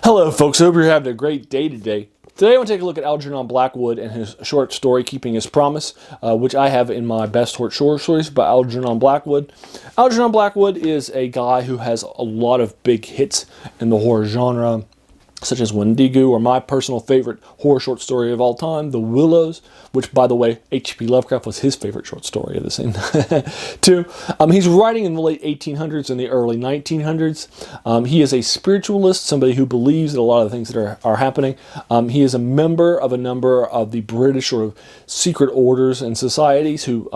Hello folks, hope you're having a great day today. Today I want to take a look at Algernon Blackwood and his short story, Keeping His Promise, which I have in my best short stories by Algernon Blackwood. Algernon Blackwood is a guy who has a lot of big hits in the horror genre, such as Wendigo, or my personal favorite horror short story of all time, The Willows, which, by the way, H.P. Lovecraft was his favorite short story of the same too. He's writing in the late 1800s and the early 1900s. He is a spiritualist, somebody who believes in a lot of the things that are happening. He is a member of a number of the British sort of secret orders and societies who,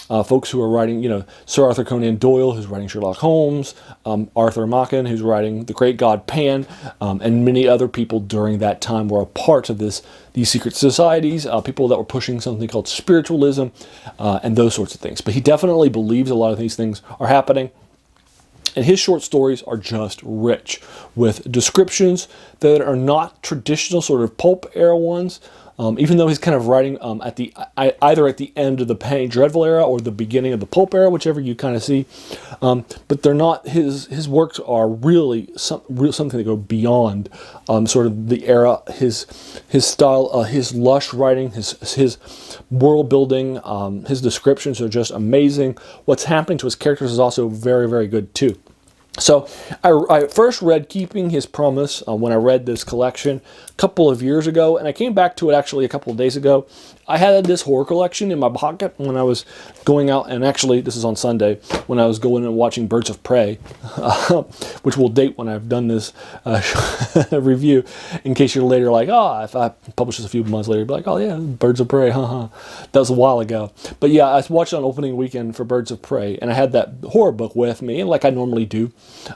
folks who are writing, Sir Arthur Conan Doyle, who's writing Sherlock Holmes, Arthur Machen, who's writing The Great God Pan, and many other people during that time were a part of these secret societies, people that were pushing something called spiritualism, and those sorts of things. But he definitely believes a lot of these things are happening. And his short stories are just rich with descriptions that are not traditional sort of pulp era ones. Even though he's kind of writing either at the end of the Penny Dreadful era or the beginning of the pulp era, whichever you kind of see. But they're not, his works are really something that go beyond sort of the era. His style, his lush writing, his world building, his descriptions are just amazing. What's happening to his characters is also very, very good too. So I first read Keeping His Promise when I read this collection a couple of years ago, and I came back to it actually a couple of days ago. I had this horror collection in my pocket when I was going out, and actually this is on Sunday, when I was going and watching Birds of Prey, which will date when I've done this review, in case you're later like, if I publish this a few months later, you'll be like, oh yeah, Birds of Prey, That was a while ago. But yeah, I watched it on opening weekend for Birds of Prey, and I had that horror book with me, and like I normally do.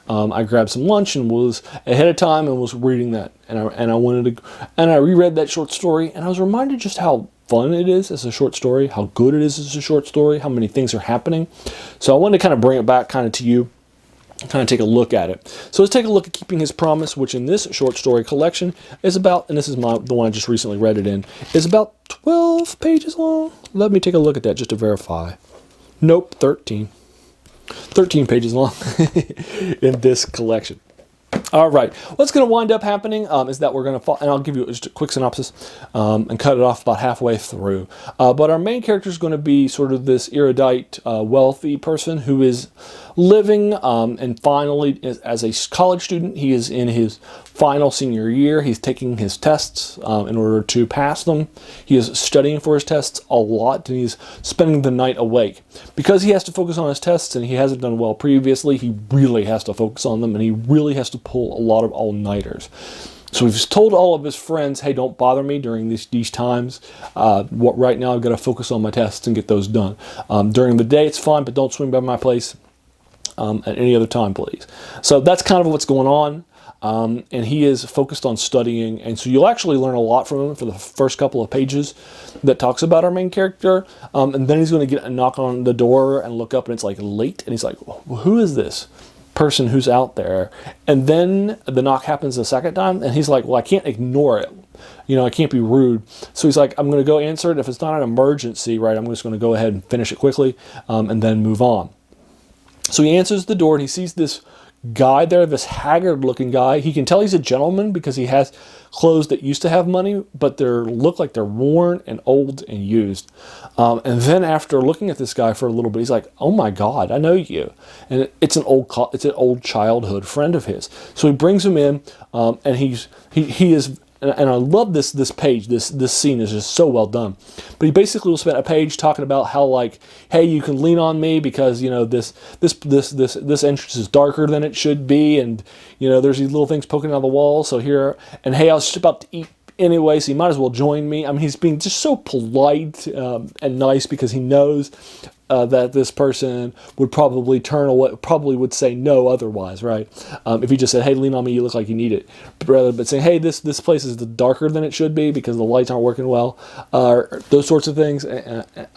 I grabbed some lunch and was ahead of time and was reading that, and I reread that short story, and I was reminded just how fun it is as a short story, how good it is as a short story, how many things are happening. So I wanted to kind of bring it back kind of to you, kind of take a look at it. So let's take a look at Keeping His Promise, which in this short story collection is about, and this is the one I just recently read it in, is about 12 pages long. Let me take a look at that just to verify. Nope, 13. 13 pages long in this collection. All right, what's going to wind up happening is that we're going to and I'll give you just a quick synopsis and cut it off about halfway through. But our main character is going to be sort of this erudite, wealthy person who is living and finally, as a college student, he is in his final senior year. He's taking his tests in order to pass them. He is studying for his tests a lot, and he's spending the night awake. Because he has to focus on his tests and he hasn't done well previously, he really has to focus on them, and he really has to pull a lot of all-nighters. So he's told all of his friends, hey, don't bother me during these times. Right now I've got to focus on my tests and get those done. During the day it's fine, but don't swing by my place at any other time, please. So that's kind of what's going on. And he is focused on studying, and so you'll actually learn a lot from him for the first couple of pages that talks about our main character, and then he's going to get a knock on the door and look up, and it's like late, and he's like, well, who is this person who's out there? And then the knock happens the second time, and he's like, well, I can't ignore it. I can't be rude. So he's like, I'm going to go answer it. If it's not an emergency, right, I'm just going to go ahead and finish it quickly and then move on. So he answers the door, and he sees this guy there, this haggard looking guy. He can tell he's a gentleman because he has clothes that used to have money, but they look like they're worn and old and used. And then after looking at this guy for a little bit, he's like, oh my God, I know you. And it's an old childhood friend of his. So he brings him in, and he is, and I love this page. This scene is just so well done. But he basically will spend a page talking about how, like, hey, you can lean on me because this entrance is darker than it should be, and there's these little things poking out of the wall. So here, and hey, I was just about to eat anyway, so you might as well join me. I mean, he's being just so polite and nice because he knows that this person would probably turn away, probably would say no otherwise, right? If he just said, hey, lean on me, you look like you need it. But saying, hey, this place is darker than it should be because the lights aren't working well, those sorts of things.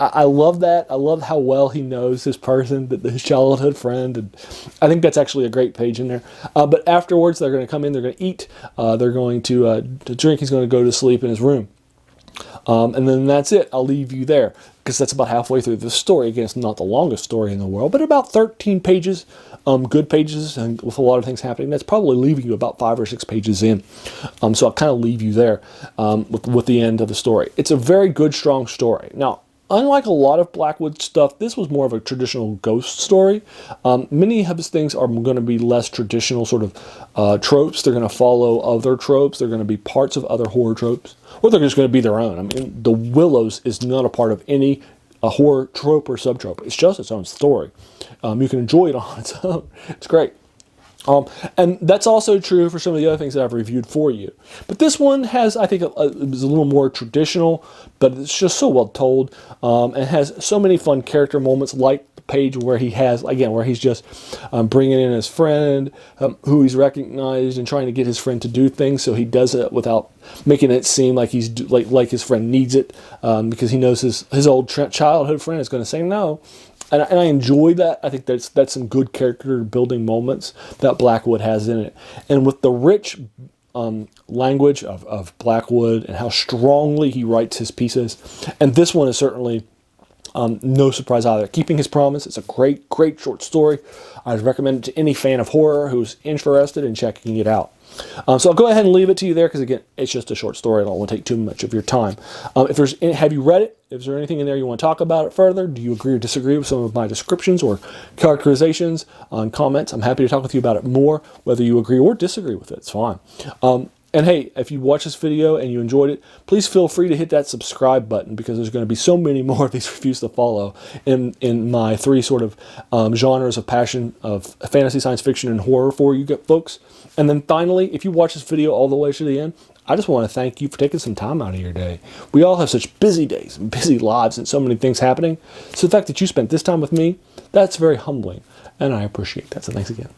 I love that. I love how well he knows his person, his childhood friend, and I think that's actually a great page in there. But afterwards, they're going to come in, they're going to eat, they're going to drink, he's going to go to sleep in his room. And then that's it. I'll leave you there because that's about halfway through the story. Again, it's not the longest story in the world, but about 13 pages good pages and with a lot of things happening. That's probably leaving you about 5 or 6 pages in. So I'll kind of leave you there with the end of the story. It's a very good, strong story. Now, unlike a lot of Blackwood stuff, this was more of a traditional ghost story. Many of his things are going to be less traditional sort of tropes. They're going to follow other tropes. They're going to be parts of other horror tropes. Or they're just going to be their own. I mean, the Willows is not a part of any horror trope or subtrope. It's just its own story. You can enjoy it on its own. It's great. And that's also true for some of the other things that I've reviewed for you. But this one has, I think, it was a little more traditional, but it's just so well told, and has so many fun character moments, like the page where he has, again, where he's just bringing in his friend, who he's recognized, and trying to get his friend to do things, so he does it without making it seem like he's like his friend needs it, because he knows his old childhood friend is going to say no. And I enjoy that. I think that's some good character building moments that Blackwood has in it. And with the rich language of Blackwood and how strongly he writes his pieces, and this one is certainly no surprise either. Keeping His Promise. It's a great, great short story. I'd recommend it to any fan of horror who's interested in checking it out. So I'll go ahead and leave it to you there because, again, it's just a short story. I don't want to take too much of your time. Have you read it? Is there anything in there you want to talk about it further? Do you agree or disagree with some of my descriptions or characterizations on comments? I'm happy to talk with you about it more, whether you agree or disagree with it. It's fine. And hey, if you watch this video and you enjoyed it, please feel free to hit that subscribe button, because there's going to be so many more of these reviews to follow in my 3 sort of genres of passion of fantasy, science fiction, and horror for you folks. And then finally, if you watch this video all the way to the end, I just want to thank you for taking some time out of your day. We all have such busy days and busy lives and so many things happening. So the fact that you spent this time with me, that's very humbling, and I appreciate that. So thanks again.